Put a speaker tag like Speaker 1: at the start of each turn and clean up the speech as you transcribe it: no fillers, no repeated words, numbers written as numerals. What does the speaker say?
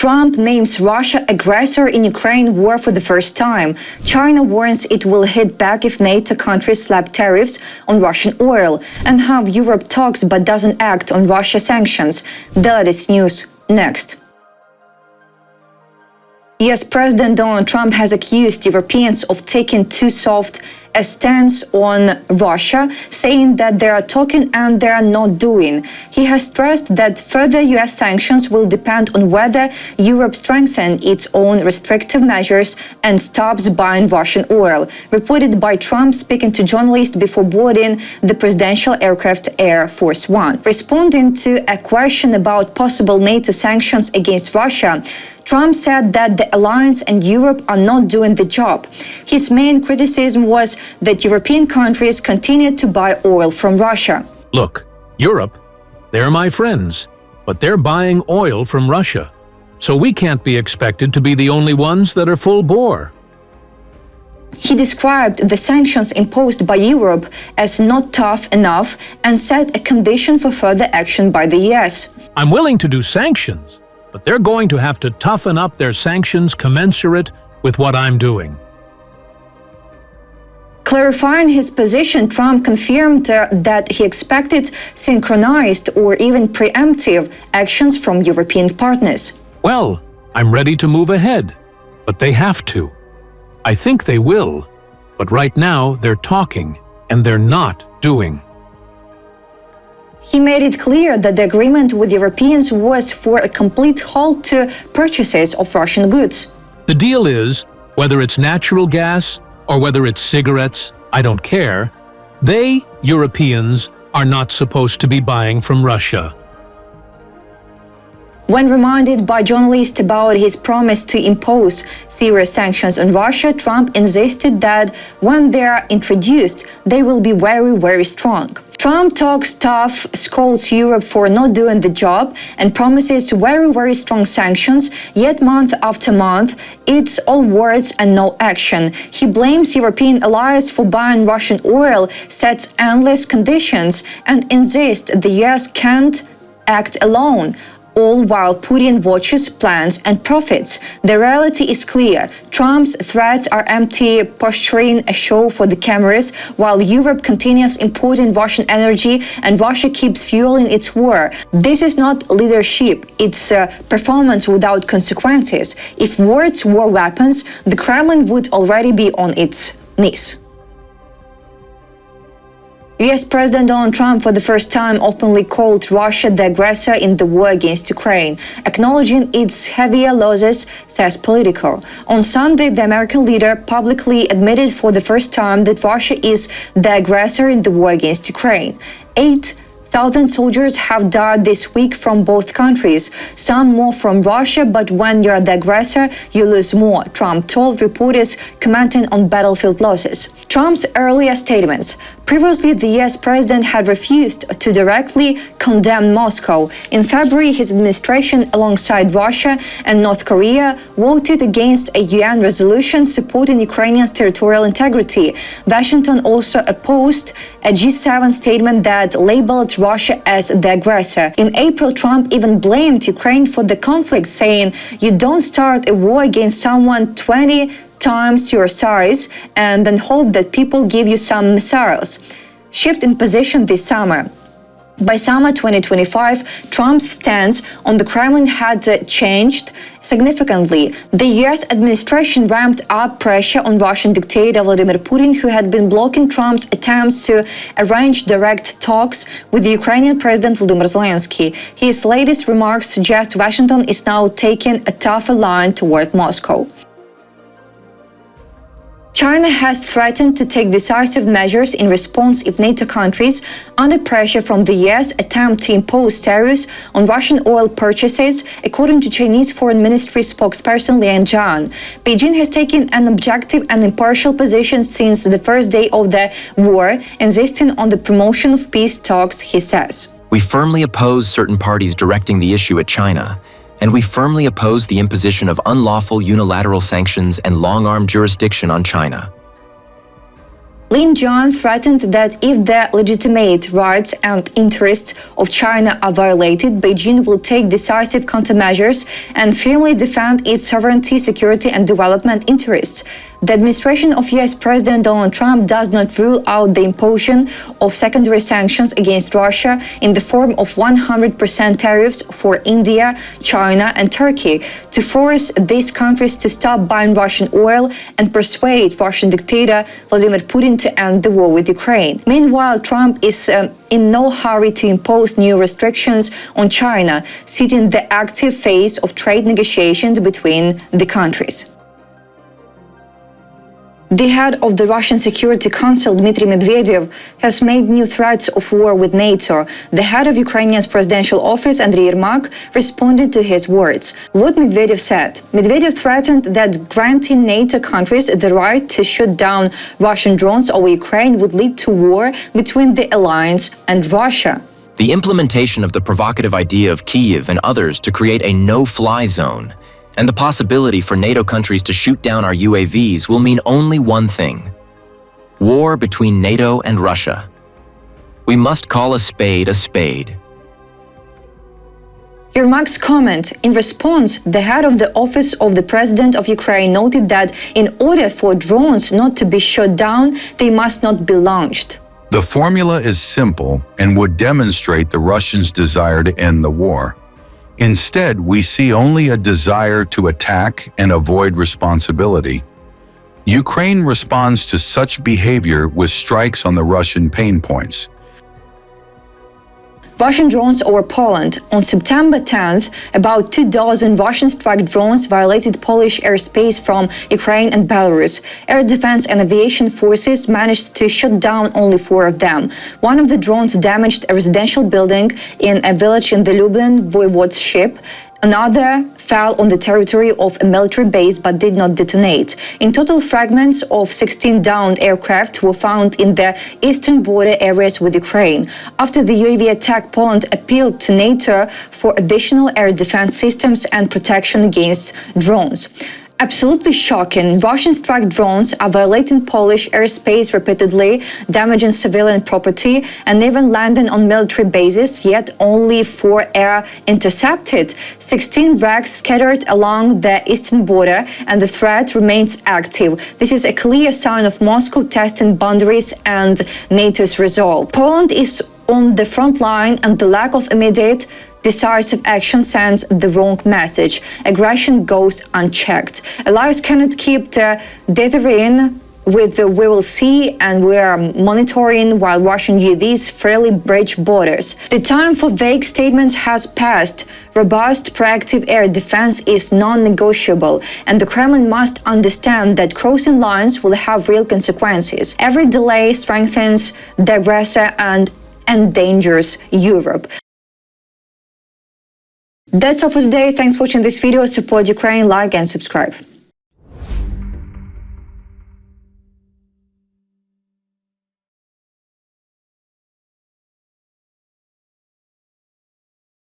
Speaker 1: Trump names Russia aggressor in Ukraine war for the first time. China warns it will hit back if NATO countries slap tariffs on Russian oil. And how Europe talks but doesn't act on Russia sanctions. The latest news next. US President Donald Trump has accused Europeans of taking too soft a stance on Russia, saying that they are talking and they are not doing. He has stressed that further US sanctions will depend on whether Europe strengthens its own restrictive measures and stops buying Russian oil, reported by Trump speaking to journalists before boarding the presidential aircraft Air Force One. Responding to a question about possible NATO sanctions against Russia, Trump said that the alliance and Europe are not doing the job. His main criticism was that European countries continue to buy oil from Russia.
Speaker 2: Look, Europe, they're my friends, but they're buying oil from Russia. So we can't be expected to be the only ones that are full bore.
Speaker 1: He described the sanctions imposed by Europe as not tough enough and set a condition for further action by the US.
Speaker 2: I'm willing to do sanctions, but they're going to have to toughen up their sanctions commensurate with what I'm doing.
Speaker 1: Clarifying his position, Trump confirmed that he expected synchronized or even preemptive actions from European partners.
Speaker 2: Well, I'm ready to move ahead, but they have to. I think they will, but right now they're talking and they're not doing.
Speaker 1: He made it clear that the agreement with Europeans was for a complete halt to purchases of Russian goods.
Speaker 2: The deal is, whether it's natural gas or whether it's cigarettes, I don't care, they, Europeans, are not supposed to be buying from Russia.
Speaker 1: When reminded by journalists about his promise to impose serious sanctions on Russia, Trump insisted that when they are introduced, they will be very, very strong. Trump talks tough, scolds Europe for not doing the job, and promises very, very strong sanctions, yet month after month, it's all words and no action. He blames European allies for buying Russian oil, sets endless conditions, and insists the US can't act alone, all while Putin watches, plans, and profits. The reality is clear. Trump's threats are empty posturing, a show for the cameras, while Europe continues importing Russian energy and Russia keeps fueling its war. This is not leadership, it's performance without consequences. If words were weapons, the Kremlin would already be on its knees. US President Donald Trump for the first time openly called Russia the aggressor in the war against Ukraine, acknowledging its heavier losses, says Politico. On Sunday, the American leader publicly admitted for the first time that Russia is the aggressor in the war against Ukraine. 8,000 soldiers have died this week from both countries, some more from Russia, but when you're the aggressor, you lose more, Trump told reporters, commenting on battlefield losses. Trump's earlier statements. Previously, the US president had refused to directly condemn Moscow. In February, his administration, alongside Russia and North Korea, voted against a UN resolution supporting Ukrainian territorial integrity. Washington also opposed a G7 statement that labeled Russia as the aggressor. In April, Trump even blamed Ukraine for the conflict, saying, "You don't start a war against someone 20 times your size and then hope that people give you some missiles." Shift in position this summer. By summer 2025, Trump's stance on the Kremlin had changed significantly. The US administration ramped up pressure on Russian dictator Vladimir Putin, who had been blocking Trump's attempts to arrange direct talks with the Ukrainian President Volodymyr Zelensky. His latest remarks suggest Washington is now taking a tougher line toward Moscow. China has threatened to take decisive measures in response if NATO countries, under pressure from the US, attempt to impose tariffs on Russian oil purchases, according to Chinese Foreign Ministry spokesperson Liang Jian. Beijing has taken an objective and impartial position since the first day of the war, insisting on the promotion of peace talks, he says.
Speaker 3: We firmly oppose certain parties directing the issue at China, and we firmly oppose the imposition of unlawful unilateral sanctions and long-arm jurisdiction on China.
Speaker 1: Lin Jian threatened that if the legitimate rights and interests of China are violated, Beijing will take decisive countermeasures and firmly defend its sovereignty, security, and development interests. The administration of US President Donald Trump does not rule out the imposition of secondary sanctions against Russia in the form of 100% tariffs for India, China, and Turkey to force these countries to stop buying Russian oil and persuade Russian dictator Vladimir Putin to end the war with Ukraine. Meanwhile, Trump is in no hurry to impose new restrictions on China, citing the active phase of trade negotiations between the countries. The head of the Russian Security Council, Dmitry Medvedev, has made new threats of war with NATO. The head of Ukraine's presidential office, Andriy Yermak, responded to his words. What Medvedev said: Medvedev threatened that granting NATO countries the right to shoot down Russian drones over Ukraine would lead to war between the alliance and Russia.
Speaker 3: The implementation of the provocative idea of Kyiv and others to create a no-fly zone and the possibility for NATO countries to shoot down our UAVs will mean only one thing: war between NATO and Russia. We must call a spade a spade.
Speaker 1: Yermak's comment. In response, the head of the Office of the President of Ukraine noted that in order for drones not to be shot down, they must not be launched.
Speaker 4: The formula is simple and would demonstrate the Russians' desire to end the war. Instead, we see only a desire to attack and avoid responsibility. Ukraine responds to such behavior with strikes on the Russian pain points.
Speaker 1: Russian drones over Poland. On September 10th, about 24 Russian strike drones violated Polish airspace from Ukraine and Belarus. Air Defense and Aviation Forces managed to shoot down only 4 of them. One of the drones damaged a residential building in a village in the Lublin voivodeship. Another fell on the territory of a military base but did not detonate. In total, fragments of 16 downed aircraft were found in the eastern border areas with Ukraine. After the UAV attack, Poland appealed to NATO for additional air defense systems and protection against drones. Absolutely shocking. Russian strike drones are violating Polish airspace repeatedly, damaging civilian property, and even landing on military bases, yet only 4 are intercepted. 16 wrecks scattered along the eastern border, and the threat remains active. This is a clear sign of Moscow testing boundaries and NATO's resolve. Poland is on the front line, and the lack of immediate decisive action sends the wrong message. Aggression goes unchecked. Allies cannot keep the dithering with the "we will see" and "we are monitoring" while Russian UAVs fairly breach borders. The time for vague statements has passed. Robust, proactive air defense is non-negotiable, and the Kremlin must understand that crossing lines will have real consequences. Every delay strengthens the aggressor and endangers Europe. That's all for today. Thanks for watching this video. Support Ukraine, like and subscribe.